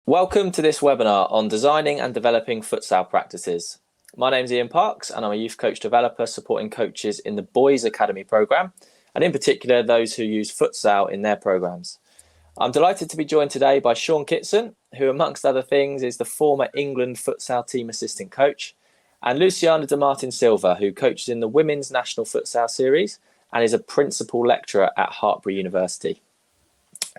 Welcome to this webinar on designing and developing futsal practices. My name is Ian Parks and I'm a youth coach developer supporting coaches in the Boys Academy programme and in particular those who use futsal in their programmes. I'm delighted to be joined today by Siôn Kitson, who amongst other things is the former England futsal team assistant coach, and Luciana de Martin Silva, who coaches in the Women's National Futsal Series and is a principal lecturer at Hartpury University.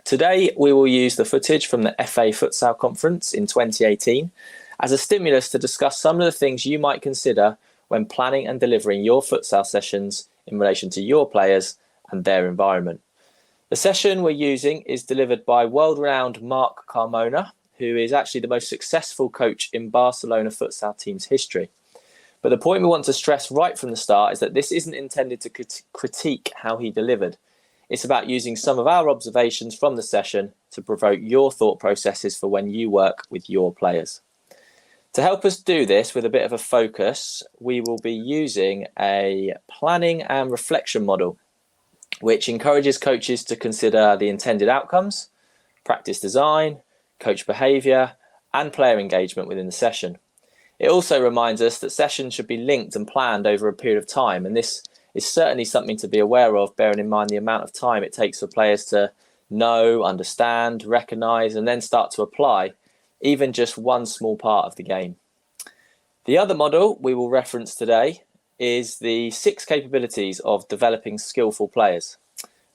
Today, we will use the footage from the FA Futsal Conference in 2018 as a stimulus to discuss some of the things you might consider when planning and delivering your futsal sessions in relation to your players and their environment. The session we're using is delivered by world-renowned Marc Carmona, who is actually the most successful coach in Barcelona futsal team's history. But the point we want to stress right from the start is that this isn't intended to critique how he delivered. It's about using some of our observations from the session to provoke your thought processes for when you work with your players. To help us do this with a bit of a focus, we will be using a planning and reflection model, which encourages coaches to consider the intended outcomes, practice design, coach behaviour, and player engagement within the session. It also reminds us that sessions should be linked and planned over a period of time, and this is certainly something to be aware of, bearing in mind the amount of time it takes for players to know, understand, recognise, and then start to apply even just one small part of the game. The other model we will reference today is the 6 capabilities of developing skillful players,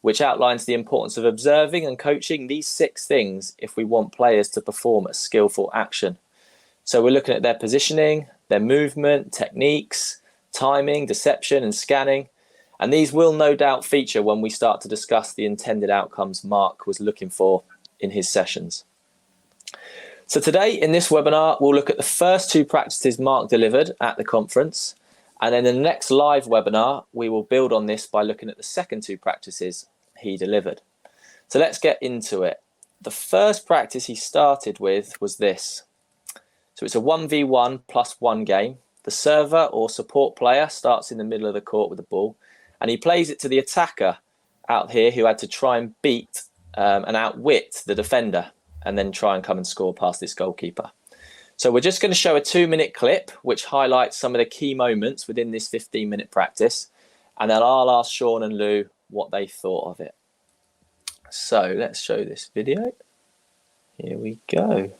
which outlines the importance of observing and coaching these 6 things if we want players to perform a skillful action. So we're looking at their positioning, their movement, techniques, timing, deception and scanning, and these will no doubt feature when we start to discuss the intended outcomes Marc was looking for in his sessions. So today in this webinar we'll look at the first 2 practices Marc delivered at the conference, and then in the next live webinar we will build on this by looking at the second 2 practices he delivered. So let's get into it. The first practice he started with was this. So it's a 1v1 plus 1 game. The server or support player starts in the middle of the court with the ball and he plays it to the attacker out here who had to try and beat and outwit the defender and then try and come and score past this goalkeeper. So we're just going to show a 2-minute clip which highlights some of the key moments within this 15-minute practice, and then I'll ask Siôn and Lou what they thought of it. So let's show this video. Here we go.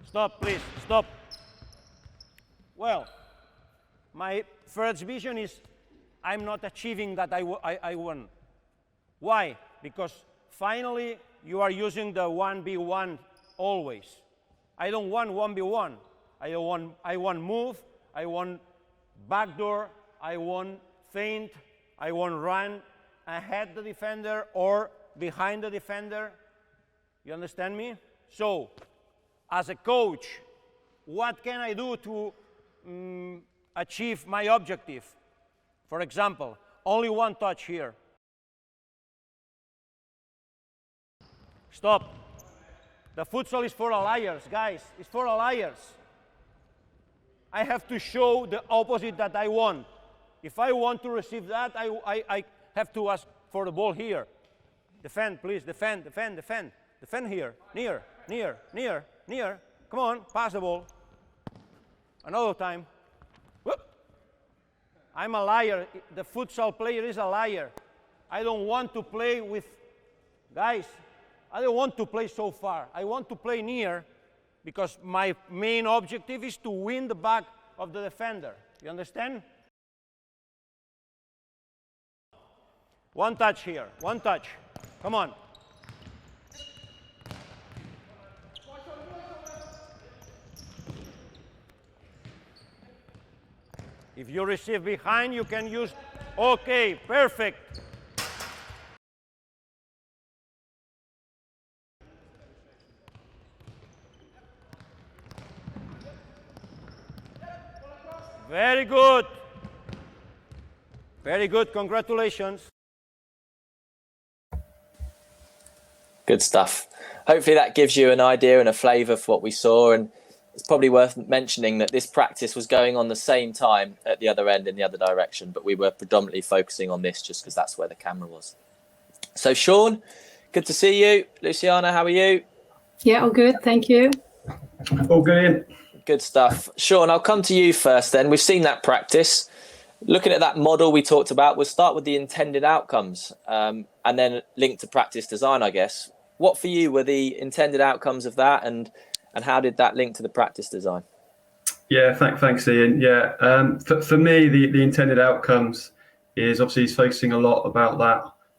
Stop, please, stop. Well, my first vision is I'm not achieving that I want. Why? Because finally you are using the 1v1 always. I don't want 1v1. I want move, I want backdoor, I want feint, I want run ahead the defender or behind the defender. You understand me? So, as a coach, what can I do to achieve my objective? For example, only 1 touch here. Stop. The futsal is for liars, guys. It's for liars. I have to show the opposite that I want. If I want to receive that, I have to ask for the ball here. Defend, please, defend, defend, defend. Defend here, near, near, near. Near, come on, pass the ball. Another time. Whoop. I'm a liar. The futsal player is a liar. I don't want to play with, guys, I don't want to play so far. I want to play near because my main objective is to win the back of the defender. You understand? 1 touch here, 1 touch. Come on. If you receive behind, you can use, okay, perfect. Very good. Very good, congratulations. Good stuff. Hopefully that gives you an idea and a flavour for what we saw. And it's probably worth mentioning that this practice was going on the same time at the other end in the other direction, but we were predominantly focusing on this just because that's where the camera was. So Siôn, good to see you. Luciana, how are you? Yeah, all good. Thank you. All good, Ian. Good stuff. Siôn, I'll come to you first then. We've seen that practice. Looking at that model we talked about, we'll start with the intended outcomes and then link to practice design, I guess. What for you were the intended outcomes of that, and how did that link to the practice design? Yeah, thanks, Ian. Yeah, for me, the intended outcomes is obviously he's focusing a lot about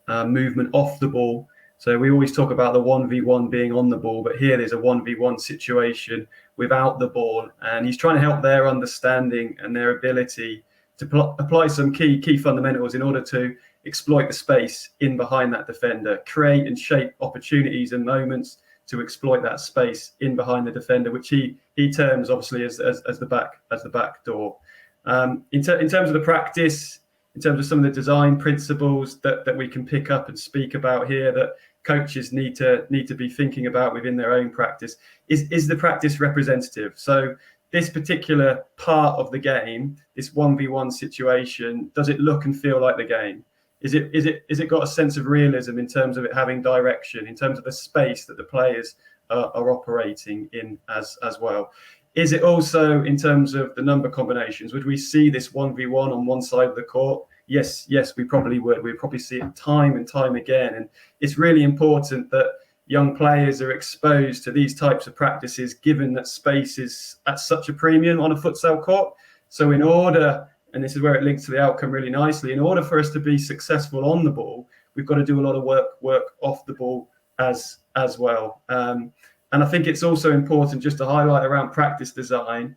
that movement off the ball. So we always talk about the 1v1 being on the ball, but here there's a 1v1 situation without the ball, and he's trying to help their understanding and their ability to apply some key fundamentals in order to exploit the space in behind that defender, create and shape opportunities and moments to exploit that space in behind the defender, which he terms obviously as the back door. In terms of the practice, in terms of some of the design principles that we can pick up and speak about here that coaches need to be thinking about within their own practice, is the practice representative? So this particular part of the game, this 1v1 situation, does it look and feel like the game? Is it got a sense of realism in terms of it having direction, in terms of the space that the players are operating in as well? Is it also in terms of the number combinations? Would we see this 1v1 on one side of the court? Yes, we probably would. We'd probably see it time and time again. And it's really important that young players are exposed to these types of practices, given that space is at such a premium on a futsal court. So in order, and this is where it links to the outcome really nicely, in order for us to be successful on the ball, we've got to do a lot of work off the ball as well. And I think it's also important just to highlight around practice design,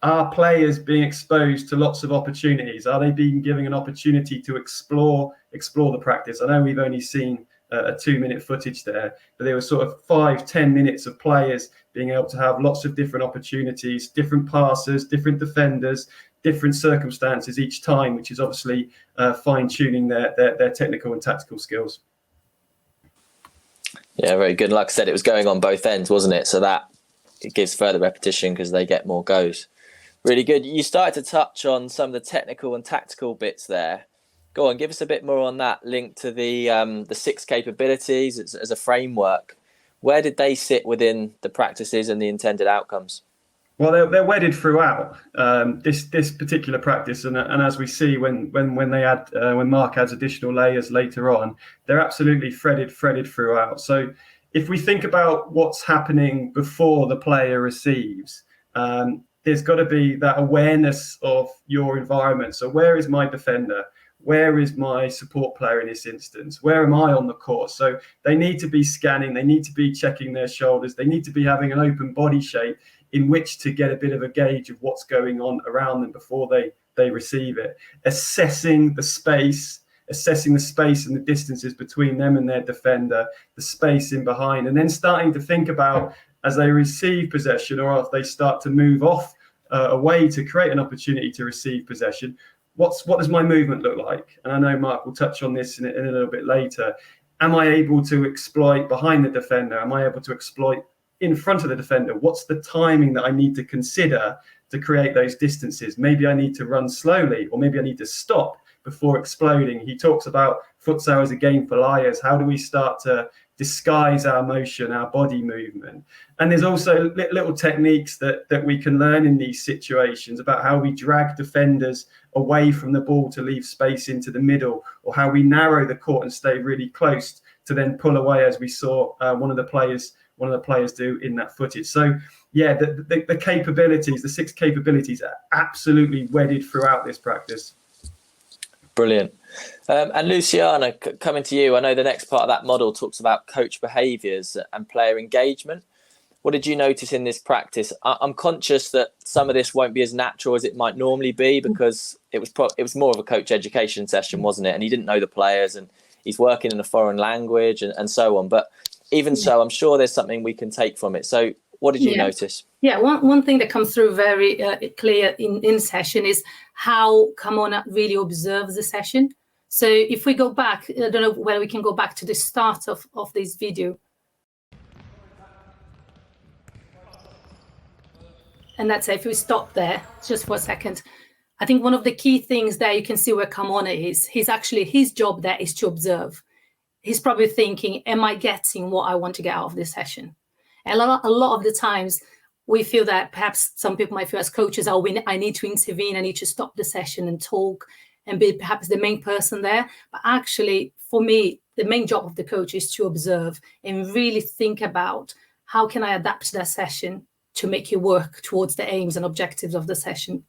are players being exposed to lots of opportunities? Are they being given an opportunity to explore the practice? I know we've only seen a 2-minute footage there, but there was sort of 5-10 minutes of players being able to have lots of different opportunities, different passers, different defenders, different circumstances each time, which is obviously fine-tuning their technical and tactical skills. Yeah, very good. Like I said, it was going on both ends, wasn't it? So that it gives further repetition because they get more goes. Really good. You started to touch on some of the technical and tactical bits there. Go on, give us a bit more on that link to the 6 capabilities as a framework. Where did they sit within the practices and the intended outcomes? Well, they're wedded throughout this particular practice, and as we see when Mark adds additional layers later on, they're absolutely threaded throughout. So if we think about what's happening before the player receives, there's got to be that awareness of your environment. So where is my defender? Where is my support player in this instance? Where am I on the court? So they need to be scanning. They need to be checking their shoulders. They need to be having an open body shape in which to get a bit of a gauge of what's going on around them before they receive it. Assessing the space and the distances between them and their defender, the space in behind, and then starting to think about, as they receive possession or if they start to move off away to create an opportunity to receive possession, what does my movement look like? And I know Mark will touch on this in a little bit later. Am I able to exploit behind the defender? Am I able to exploit in front of the defender? What's the timing that I need to consider to create those distances? Maybe I need to run slowly, or maybe I need to stop before exploding. He talks about futsal as a game for liars. How do we start to disguise our motion, our body movement? And there's also little techniques that we can learn in these situations about how we drag defenders away from the ball to leave space into the middle, or how we narrow the court and stay really close to then pull away, as we saw one of the players do in that footage. So yeah, the capabilities, the 6 capabilities are absolutely wedded throughout this practice. Brilliant. And Luciana, coming to you, I know the next part of that model talks about coach behaviours and player engagement. What did you notice in this practice? I'm conscious that some of this won't be as natural as it might normally be, because it was more of a coach education session, wasn't it? And he didn't know the players, and he's working in a foreign language and so on. But even so, I'm sure there's something we can take from it. So what did you notice? Yeah, one thing that comes through very clear in session is how Kamona really observes the session. So if we go back, I don't know whether we can go back to the start of this video. And that's it. If we stop there just for a second, I think one of the key things there, you can see where Carmona is. His job there is to observe. He's probably thinking, am I getting what I want to get out of this session? And a lot of the times we feel that perhaps some people might feel as coaches, I need to intervene, I need to stop the session and talk and be perhaps the main person there. But actually, for me, the main job of the coach is to observe and really think about how can I adapt that session to make it work towards the aims and objectives of the session.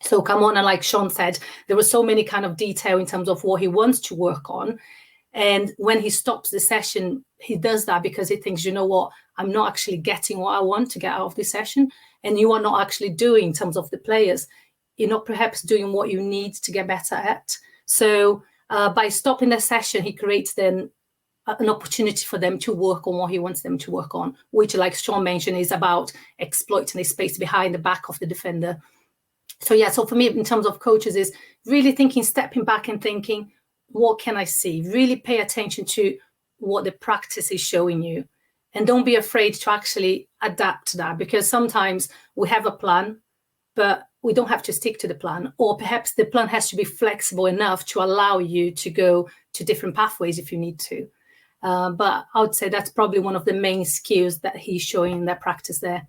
So Carmona, like Sean said, there was so many kind of detail in terms of what he wants to work on. And when he stops the session, he does that because he thinks, you know what, I'm not actually getting what I want to get out of this session. And you are not actually doing, in terms of the players, you're not perhaps doing what you need to get better at. So by stopping the session, he creates then an opportunity for them to work on what he wants them to work on, which, like Sean mentioned, is about exploiting the space behind the back of the defender. So yeah, so for me, in terms of coaches, is really thinking, stepping back and thinking, what can I see? Really pay attention to what the practice is showing you. And don't be afraid to actually adapt that, because sometimes we have a plan, but we don't have to stick to the plan. Or perhaps the plan has to be flexible enough to allow you to go to different pathways if you need to. But I would say that's probably one of the main skills that he's showing in that practice there.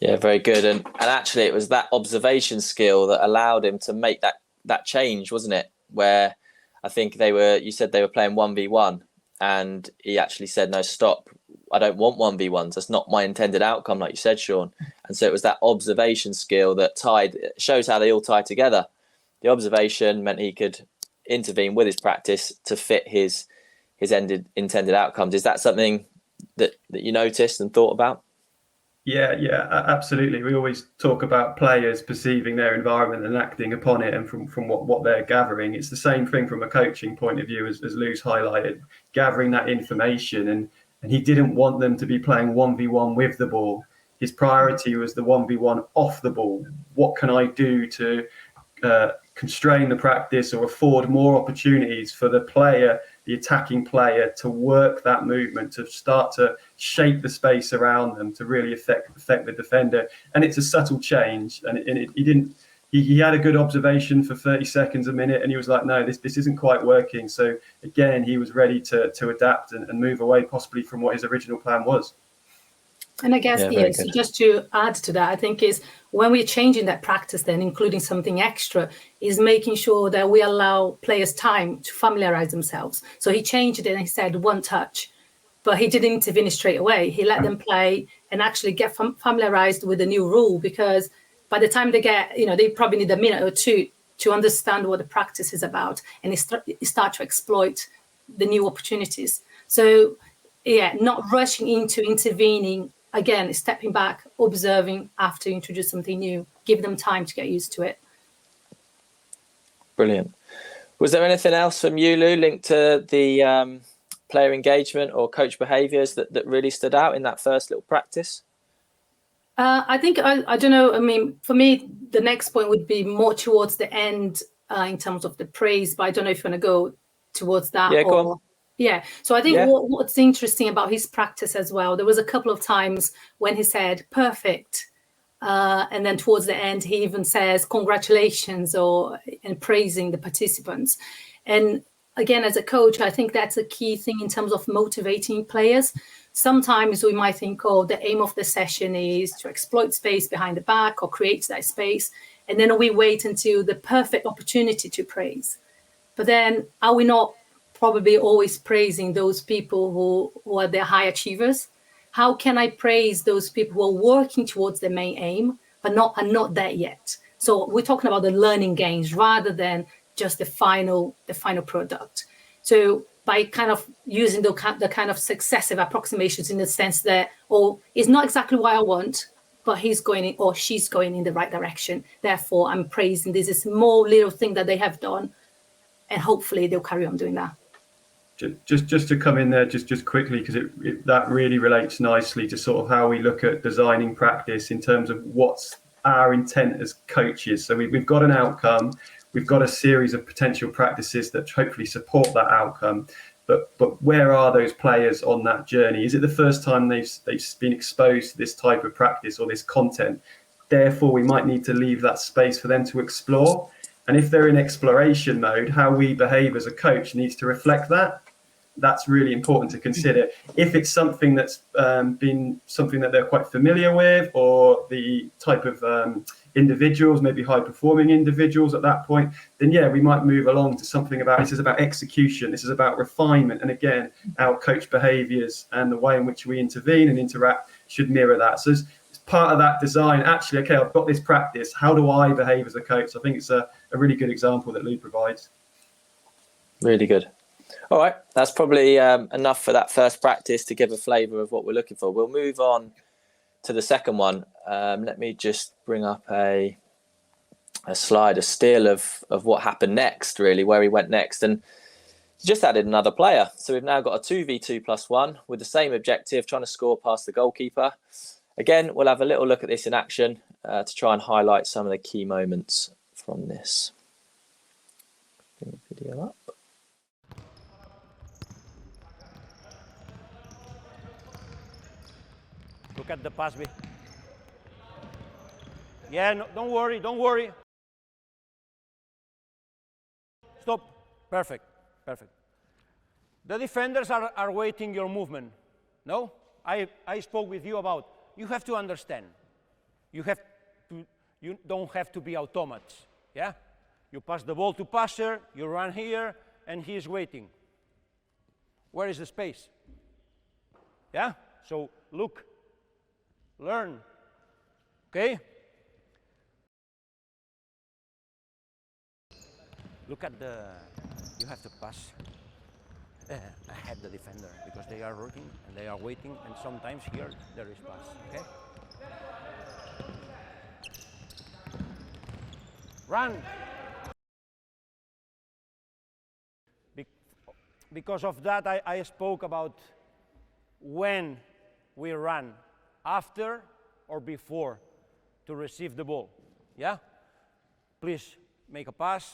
Yeah, very good. And actually, it was that observation skill that allowed him to make that change, wasn't it? Where I think you said they were playing 1v1, and he actually said, no, stop. I don't want 1v1s. That's not my intended outcome, like you said, Sean. And so it was that observation skill that shows how they all tie together. The observation meant he could intervene with his practice to fit his intended outcomes. Is that something that you noticed and thought about? Yeah, absolutely. We always talk about players perceiving their environment and acting upon it, and from what they're gathering. It's the same thing from a coaching point of view, as Lou's highlighted, gathering that information. And he didn't want them to be playing 1v1 with the ball. His priority was the 1v1 off the ball. What can I do to constrain the practice or afford more opportunities for the player, the attacking player, to work that movement, to start to shape the space around them, to really affect the defender. And it's a subtle change. And he had a good observation for 30 seconds, a minute, and he was like, no, this isn't quite working. So again, he was ready to adapt and move away possibly from what his original plan was. And I guess, so just to add to that, I think is when we're changing that practice, then including something extra, is making sure that we allow players time to familiarize themselves. So he changed it and he said one touch, but he didn't intervene straight away. He let them play and actually get familiarized with the new rule, because by the time they get, they probably need a minute or two to understand what the practice is about, and start to exploit the new opportunities. So yeah, not rushing into intervening. Again, stepping back, observing after you introduce something new, give them time to get used to it. Brilliant. Was there anything else from you, Lou, linked to the player engagement or coach behaviours that really stood out in that first little practice? I think, I don't know, I mean, for me, the next point would be more towards the end in terms of the praise, but I don't know if you want to go towards that. Yeah, go on. Yeah, so I think what's interesting about his practice as well, there was a couple of times when he said perfect, and then towards the end he even says congratulations and praising the participants. And again, as a coach, I think that's a key thing in terms of motivating players. Sometimes we might think, the aim of the session is to exploit space behind the back or create that space, and then we wait until the perfect opportunity to praise. But then are we not probably always praising those people who are the high achievers? How can I praise those people who are working towards their main aim, but are not there yet? So we're talking about the learning gains rather than just the final product. So by kind of using the kind of successive approximations in the sense that, it's not exactly what I want, but he's going or she's going in the right direction. Therefore, I'm praising this small little thing that they have done, and hopefully they'll carry on doing that. Just to come in there just quickly, because that really relates nicely to sort of how we look at designing practice in terms of what's our intent as coaches. So we've got an outcome, we've got a series of potential practices that hopefully support that outcome. but where are those players on that journey? Is it the first time they've been exposed to this type of practice or this content? Therefore, we might need to leave that space for them to explore. And if they're in exploration mode, how we behave as a coach needs to reflect that. That's really important to consider. If it's something that's been something that they're quite familiar with, or the type of individuals, maybe high performing individuals at that point, then yeah, we might move along to something about, this is about execution, this is about refinement. And again, our coach behaviors and the way in which we intervene and interact should mirror that. So it's part of that design, actually, okay, I've got this practice, how do I behave as a coach? I think it's a really good example that Lou provides. Really good. All right, that's probably enough for that first practice to give a flavour of what we're looking for. We'll move on to the second one. Let me just bring up a slide, a still of what happened next, really, where he went next. And just added another player. So we've now got a 2v2+1 with the same objective, trying to score past the goalkeeper. Again, we'll have a little look at this in action to try and highlight some of the key moments from this. Bring the video up. Look at the pass. Yeah, no, don't worry. Stop. Perfect. The defenders are waiting your movement. No? I spoke with you about, you have to understand. You don't have to be automats. Yeah? You pass the ball to passer, you run here, and he is waiting. Where is the space? Yeah? So look. Learn, okay? Look at you have to pass ahead the defender, because they are rooting and they are waiting, and sometimes here there is pass, okay? Run! Because of that, I spoke about when we run. After or before to receive the ball. Yeah? Please make a pass.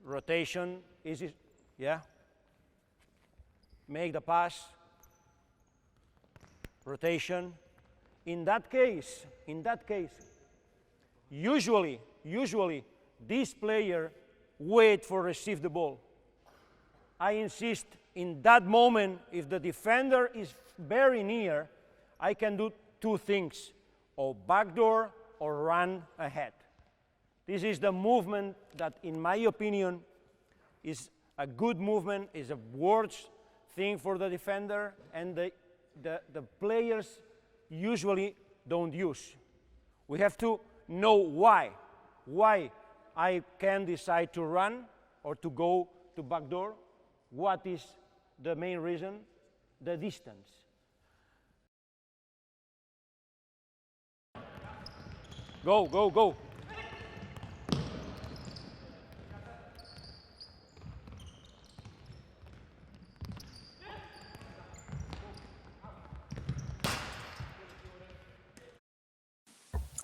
Rotation. Easy. Yeah? Make the pass. Rotation. In that case, usually this player wait for receive the ball. I insist, in that moment, if the defender is very near, I can do two things, or backdoor or run ahead. This is the movement that, in my opinion, is a good movement, is a worst thing for the defender, and the players usually don't use. We have to know why I can decide to run or to go to backdoor. What is the main reason? The distance. Go.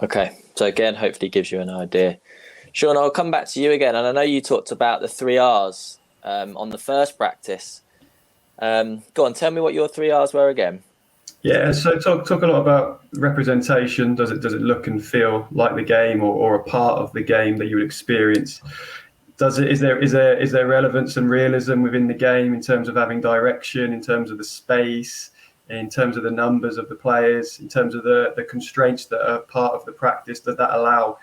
Okay, so again, hopefully gives you an idea. Siôn, I'll come back to you again, and I know you talked about the 3 R's on the first practice. Go on, tell me what your 3 R's were again. Yeah, so talk a lot about representation. Does it look and feel like the game, or a part of the game that you would experience? Is there relevance and realism within the game in terms of having direction, in terms of the space, in terms of the numbers of the players, in terms of the constraints that are part of the practice? Does that allow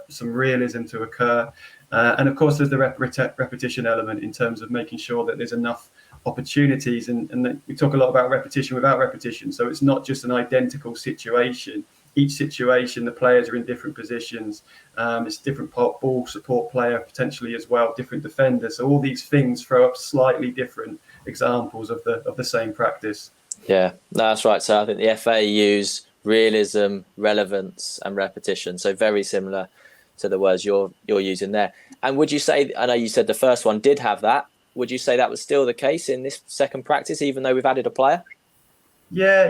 some realism to occur? And of course, there's the repetition element in terms of making sure that there's enough opportunities, and we talk a lot about repetition without repetition. So it's not just an identical situation. Each situation, the players are in different positions. It's different ball support player potentially as well, different defenders. So all these things throw up slightly different examples of the same practice. Yeah, that's right. So I think the FA use realism, relevance, and repetition. So very similar to the words you're using there. And would you say, I know you said the first one did have that, would you say that was still the case in this second practice, even though we've added a player? Yeah.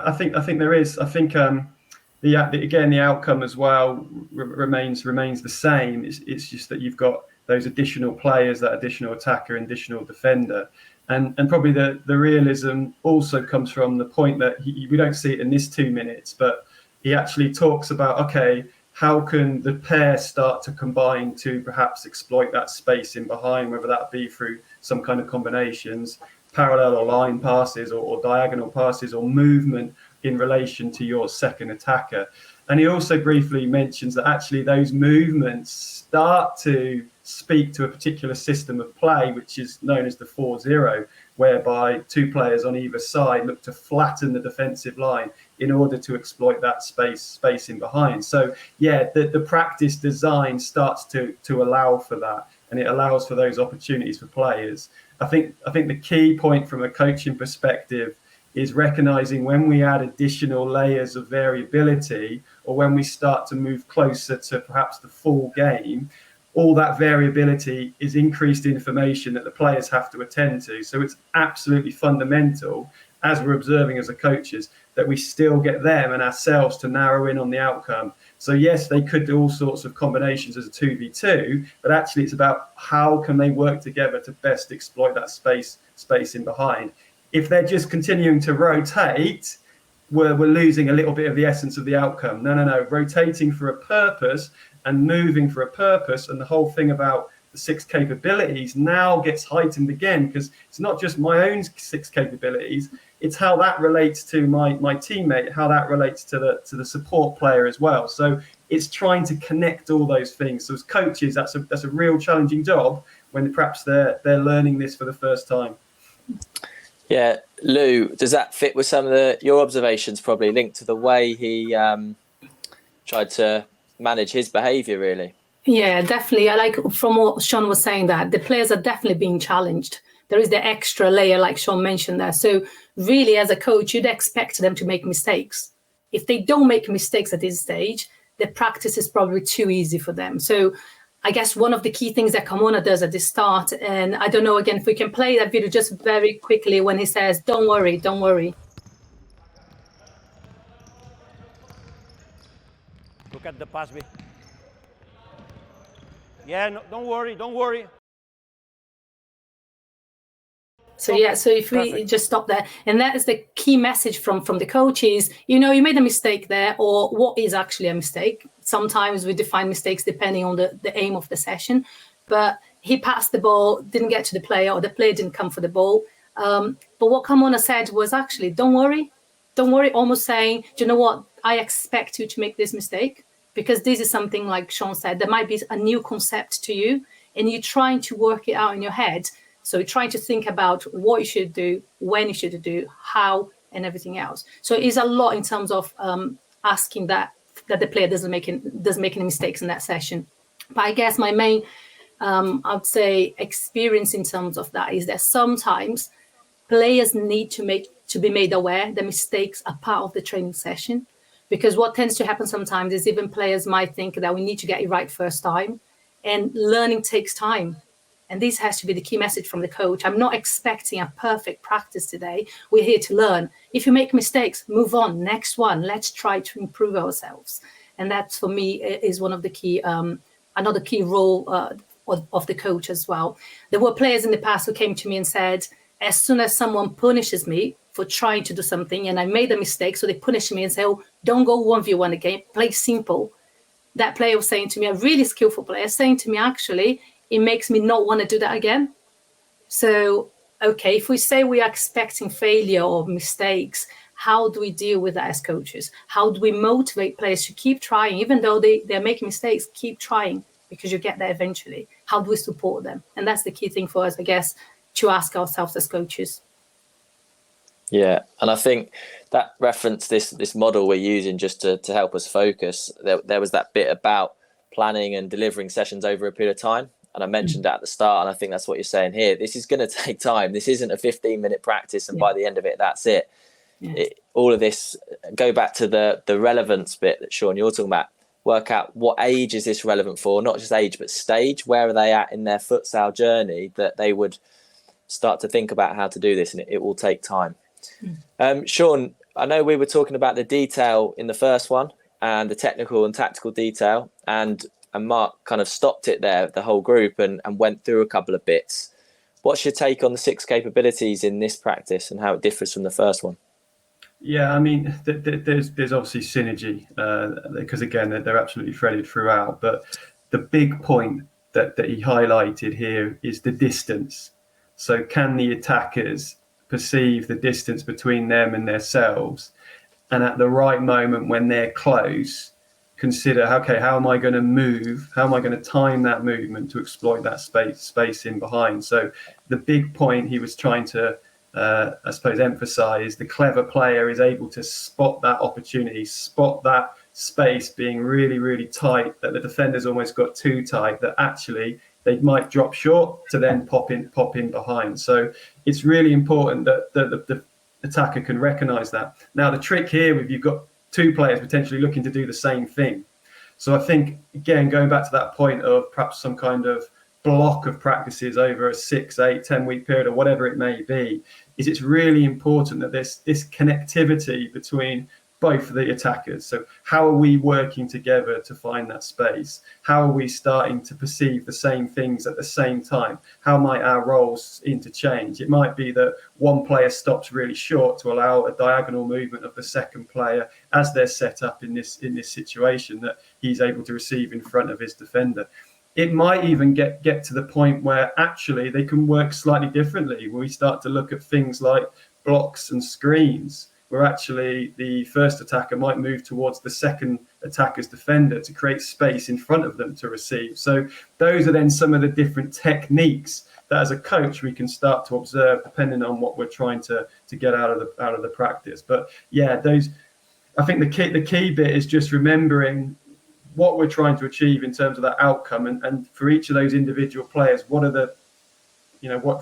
I think there is. I think the outcome as well remains the same. It's just that you've got those additional players, that additional attacker, additional defender. And probably the realism also comes from the point that we don't see it in this 2 minutes, but he actually talks about, okay, how can the pair start to combine to perhaps exploit that space in behind, whether that be through some kind of combinations, parallel or line passes, or diagonal passes, or movement in relation to your second attacker. And he also briefly mentions that actually those movements start to speak to a particular system of play, which is known as the 4-0, whereby two players on either side look to flatten the defensive line in order to exploit that space in behind. So yeah, the practice design starts to allow for that, and it allows for those opportunities for players. I think the key point from a coaching perspective is recognizing when we add additional layers of variability, or when we start to move closer to perhaps the full game, all that variability is increased information that the players have to attend to. So it's absolutely fundamental, as we're observing as a coaches, that we still get them and ourselves to narrow in on the outcome. So yes, they could do all sorts of combinations as a 2v2, but actually it's about how can they work together to best exploit that space in behind. If they're just continuing to rotate, we're losing a little bit of the essence of the outcome. No. Rotating for a purpose and moving for a purpose, and the whole thing about the 6 capabilities now gets heightened again, because it's not just my own 6 capabilities, it's how that relates to my teammate, how that relates to the support player as well. So it's trying to connect all those things. So as coaches, that's a real challenging job when perhaps they're learning this for the first time. Yeah, Lou, does that fit with some of your observations, probably linked to the way he tried to manage his behaviour, really? Yeah, definitely. I like from what Sean was saying, that the players are definitely being challenged. There is the extra layer, like Sean mentioned there. So really, as a coach, you'd expect them to make mistakes. If they don't make mistakes at this stage, the practice is probably too easy for them. So I guess one of the key things that Carmona does at the start, and I don't know, again, if we can play that video just very quickly when he says, don't worry, don't worry. Look at the pass. Yeah, no, don't worry. So yeah, so if we just stop there, and that is the key message from the coach is, you made a mistake there, or what is actually a mistake. Sometimes we define mistakes depending on the aim of the session, but he passed the ball, didn't get to the player, or the player didn't come for the ball. But what Carmona said was actually, don't worry, almost saying, do you know what, I expect you to make this mistake, because this is something, like Sean said, there might be a new concept to you, and you're trying to work it out in your head. So you're trying to think about what you should do, when you should do, how, and everything else. So it's a lot in terms of asking that the player doesn't make any mistakes in that session. But I guess my main, I would say, experience in terms of that is that sometimes players need to be made aware that mistakes are part of the training session. Because what tends to happen sometimes is even players might think that we need to get it right first time, and learning takes time. And this has to be the key message from the coach. I'm not expecting a perfect practice today. We're here to learn. If you make mistakes, move on. Next one. Let's try to improve ourselves. And that, for me, is one of the key, another key role of the coach as well. There were players in the past who came to me and said, as soon as someone punishes me for trying to do something and I made a mistake, so they punish me and say, oh, don't go 1v1 again, play simple. That player was saying to me, a really skillful player, saying to me, actually, it makes me not want to do that again. So, okay, if we say we are expecting failure or mistakes, how do we deal with that as coaches? How do we motivate players to keep trying, even though they're making mistakes, keep trying, because you get there eventually? How do we support them? And that's the key thing for us, I guess, to ask ourselves as coaches. Yeah, and I think that reference, this model we're using just to help us focus, there was that bit about planning and delivering sessions over a period of time. And I mentioned that at the start, and I think that's what you're saying here. This is going to take time. This isn't a 15-minute practice, and by the end of it, that's it. All of this, go back to the relevance bit that, Sean, you're talking about. Work out what age is this relevant for, not just age, but stage. Where are they at in their futsal journey that they would start to think about how to do this, and it will take time. Sean, I know we were talking about the detail in the first one and the technical and tactical detail, and and Mark kind of stopped it there, the whole group, and went through a couple of bits. What's your take on the 6 capabilities in this practice and how it differs from the first one? Yeah, I mean, there's obviously synergy because, again, they're absolutely threaded throughout. But the big point that he highlighted here is the distance. So can the attackers perceive the distance between them and themselves? And at the right moment when they're close, consider, okay, how am I going to move? How am I going to time that movement to exploit that space in behind? So the big point he was trying to, I suppose, emphasize, the clever player is able to spot that opportunity, spot that space being really, really tight, that the defender's almost got too tight, that actually they might drop short to then pop in behind. So it's really important that the attacker can recognize that. Now, the trick here, if you've got 2 players potentially looking to do the same thing. So I think, again, going back to that point of perhaps some kind of block of practices over a 6, 8, 10-week period or whatever it may be, is it's really important that there's this connectivity between both of the attackers. So how are we working together to find that space? How are we starting to perceive the same things at the same time? How might our roles interchange? It might be that one player stops really short to allow a diagonal movement of the second player as they're set up in this situation that he's able to receive in front of his defender. It might even get to the point where actually they can work slightly differently, where we start to look at things like blocks and screens, where actually the first attacker might move towards the second attacker's defender to create space in front of them to receive. So those are then some of the different techniques that as a coach we can start to observe depending on what we're trying to get out of the practice. But yeah, I think the key bit is just remembering what we're trying to achieve in terms of that outcome, and for each of those individual players, what are the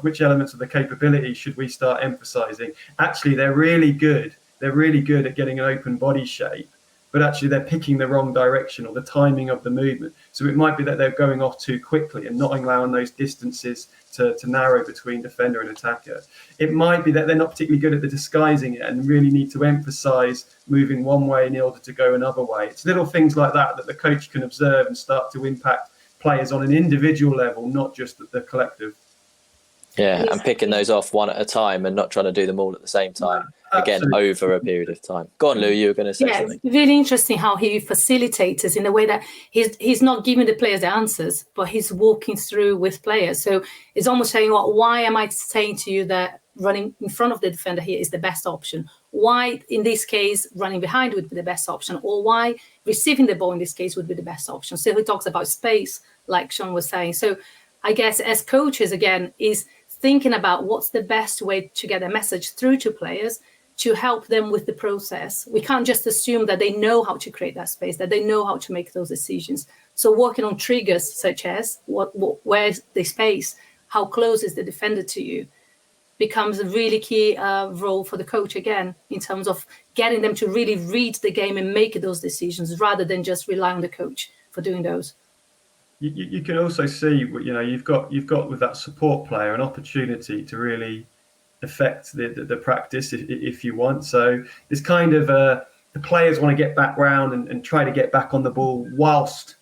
which elements of the capability should we start emphasizing? Actually, they're really good at getting an open body shape, but actually they're picking the wrong direction or the timing of the movement. So it might be that they're going off too quickly and not allowing those distances to narrow between defender and attacker. It might be that they're not particularly good at the disguising it and really need to emphasize moving one way in order to go another way. It's little things like that the coach can observe and start to impact players on an individual level, not just the collective. Yeah, and picking those off one at a time and not trying to do them all at the same time. Again, over a period of time. Go on, Lou, you were going to say something. It's really interesting how he facilitates us in a way that he's not giving the players the answers, but he's walking through with players. So it's almost saying, well, why am I saying to you that running in front of the defender here is the best option? Why, in this case, running behind would be the best option? Or why receiving the ball in this case would be the best option? So he talks about space, like Sean was saying. So I guess as coaches, again, is thinking about what's the best way to get a message through to players to help them with the process. We can't just assume that they know how to create that space, that they know how to make those decisions. So working on triggers such as where's the space, how close is the defender to you, becomes a really key role for the coach, again, in terms of getting them to really read the game and make those decisions rather than just rely on the coach for doing those. You can also see, you've got with that support player an opportunity to really affect the practice if you want. So it's kind of the players want to get back round and try to get back on the ball whilst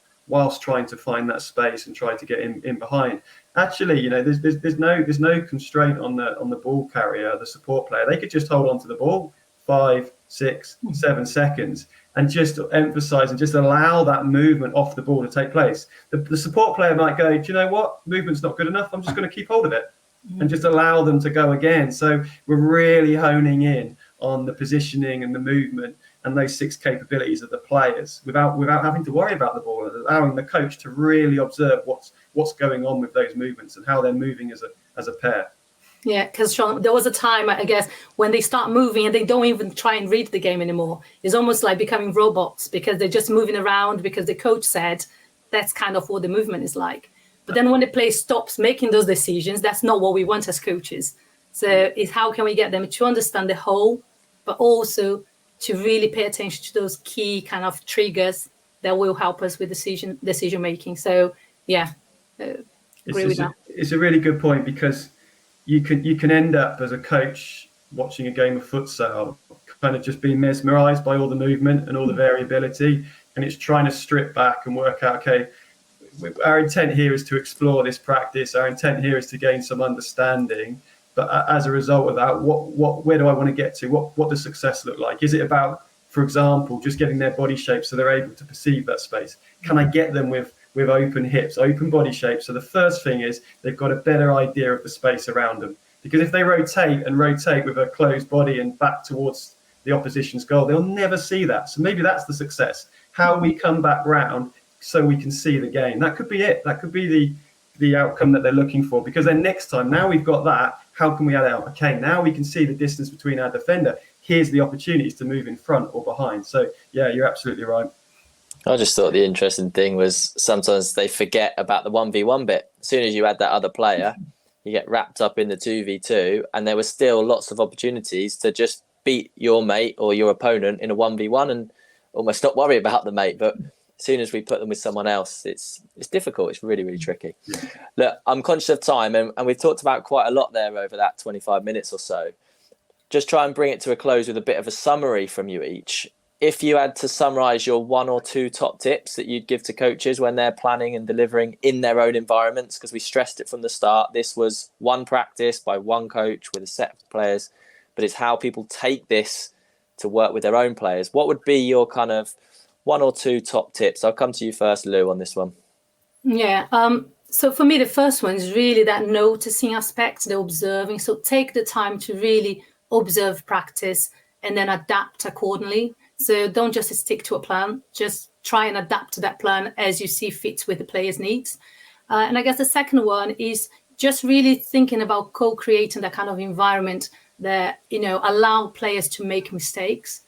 trying to find that space and try to get in behind. Actually, there's no constraint on the ball carrier, the support player. They could just hold on to the ball 5, 6, 7 seconds and just emphasize and just allow that movement off the ball to take place. The support player might go, do you know what? Movement's not good enough. I'm just going to keep hold of it and just allow them to go again. So we're really honing in on the positioning and the movement and those 6 capabilities of the players without having to worry about the ball, and allowing the coach to really observe what's going on with those movements and how they're moving as a pair. Yeah, because Sean, there was a time, I guess, when they start moving and they don't even try and read the game anymore. It's almost like becoming robots because they're just moving around because the coach said that's kind of what the movement is like. But then when the player stops making those decisions, that's not what we want as coaches. So it's how can we get them to understand the whole, but also to really pay attention to those key kind of triggers that will help us with decision making. So yeah, agree with that. It's a really good point, because you can end up as a coach watching a game of futsal kind of just being mesmerized by all the movement and all the variability, and it's trying to strip back and work out, okay, our intent here is to explore this practice. Our intent here is to gain some understanding. But as a result of that, where do I want to get to? What does success look like? Is it about, for example, just getting their body shape so they're able to perceive that space? Can I get them with open hips, open body shape? So the first thing is they've got a better idea of the space around them. Because if they rotate with a closed body and back towards the opposition's goal, they'll never see that. So maybe that's the success. How we come back round so we can see the game. That could be it. That could be the outcome that they're looking for. Because then next time, now we've got that, how can we add out? Okay, now we can see the distance between our defender. Here's the opportunities to move in front or behind. So yeah, you're absolutely right. I just thought the interesting thing was sometimes they forget about the 1v1 bit. As soon as you add that other player, you get wrapped up in the 2v2, and there were still lots of opportunities to just beat your mate or your opponent in a 1v1 and almost not worry about the mate. But as soon as we put them with someone else, it's difficult. It's really, really tricky. Look, I'm conscious of time, and we've talked about quite a lot there over that 25 minutes or so. Just try and bring it to a close with a bit of a summary from you each. If you had to summarize your 1 or 2 top tips that you'd give to coaches when they're planning and delivering in their own environments, because we stressed it from the start, this was one practice by one coach with a set of players, but it's how people take this to work with their own players. What would be your kind of 1 or 2 top tips? I'll come to you first, Lou, on this one. Yeah. So for me, the first one is really that noticing aspect, the observing. So take the time to really observe practice and then adapt accordingly. So don't just stick to a plan, just try and adapt to that plan as you see fit with the player's needs. And I guess the second one is just really thinking about co-creating that kind of environment that, allow players to make mistakes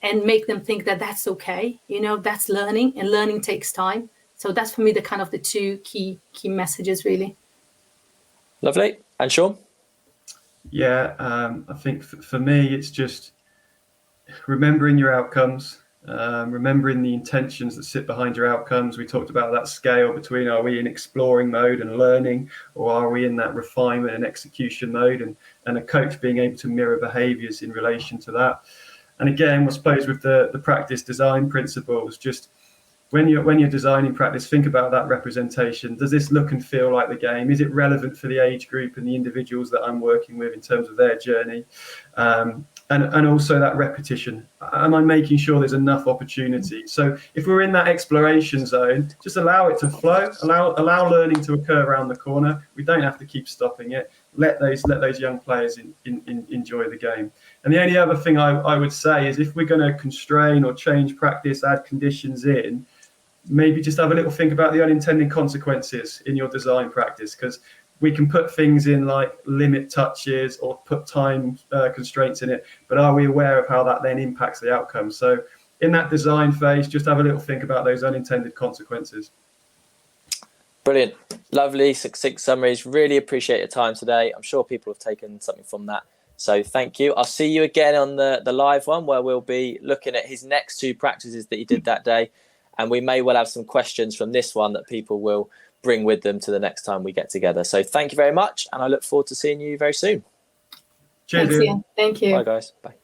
and make them think that that's okay. That's learning, and learning takes time. So that's for me the kind of the 2 key messages, really. Lovely. And Sean? Yeah, I think for me, it's just remembering your outcomes, remembering the intentions that sit behind your outcomes. We talked about that scale between, are we in exploring mode and learning, or are we in that refinement and execution mode, and a coach being able to mirror behaviors in relation to that. And again, I suppose with the practice design principles, just when you're designing practice, think about that representation. Does this look and feel like the game? Is it relevant for the age group and the individuals that I'm working with in terms of their journey? And also that repetition. Am I making sure there's enough opportunity? So if we're in that exploration zone, just allow it to flow, allow learning to occur around the corner. We don't have to keep stopping it. Let those young players enjoy the game. And the only other thing I would say is, if we're going to constrain or change practice, add conditions in, maybe just have a little think about the unintended consequences in your design practice, because we can put things in like limit touches or put time constraints in it, but are we aware of how that then impacts the outcome? So in that design phase, just have a little think about those unintended consequences. Brilliant. Lovely, succinct summaries. Really appreciate your time today. I'm sure people have taken something from that. So thank you. I'll see you again on the live one, where we'll be looking at his next 2 practices that he did that day. And we may well have some questions from this one that people will bring with them to the next time we get together. So thank you very much, and I look forward to seeing you very soon. Cheers. Thanks, Ian. Thank you. Bye, guys. Bye.